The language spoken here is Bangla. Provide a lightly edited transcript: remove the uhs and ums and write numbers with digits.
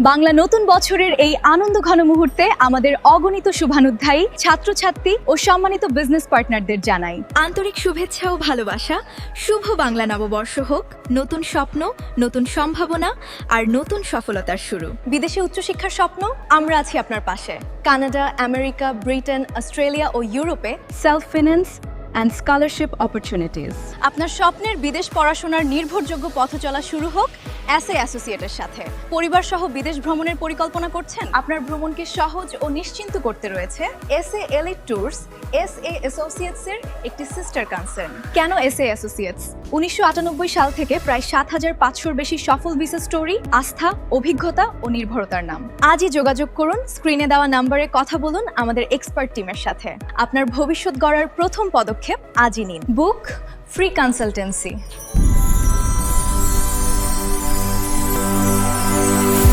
বাংলা নতুন বছরের এই আনন্দঘন মুহূর্তে আমাদের অগণিত শুভানুধ্যায়ী ছাত্রছাত্রী ও সম্মানিত বিজনেস পার্টনারদের জানাই আন্তরিক শুভেচ্ছা ও ভালোবাসা। শুভ বাংলা নববর্ষ হোক, নতুন স্বপ্ন, নতুন সম্ভাবনা আর নতুন সফলতার শুরু। বিদেশে উচ্চশিক্ষার স্বপ্ন, আমরা আছি আপনার পাশে। কানাডা, আমেরিকা, ব্রিটেন, অস্ট্রেলিয়া ও ইউরোপে self finance and scholarship opportunities. আপনার স্বপ্নের বিদেশ পড়াশোনার নির্ভরযোগ্য পথ চলা শুরু হোক এসএ অ্যাসোসিয়েটের সাথে। পরিবার সহ বিদেশ ভ্রমণের পরিকল্পনা করছেন? আপনার ভ্রমণকে সহজ ও নিশ্চিন্ত করতে রয়েছে SA elite tours, SA associates এর একটি সিস্টার কনসার্ন। কেন এসএ অ্যাসোসিয়েটস? 1998 সাল থেকে প্রায় 7500-র বেশি সফল ভিসা স্টোরি, আস্থা, অভিজ্ঞতা ও নির্ভরতার নাম। আজই যোগাযোগ করুন, স্ক্রিনে দেওয়া নম্বরে কথা বলুন আমাদের এক্সপার্ট টিমের সাথে। আপনার ভবিষ্যৎ গড়ার প্রথম পদক্ষেপ আজই নিন। বুক ফ্রি কনসালটেন্সি।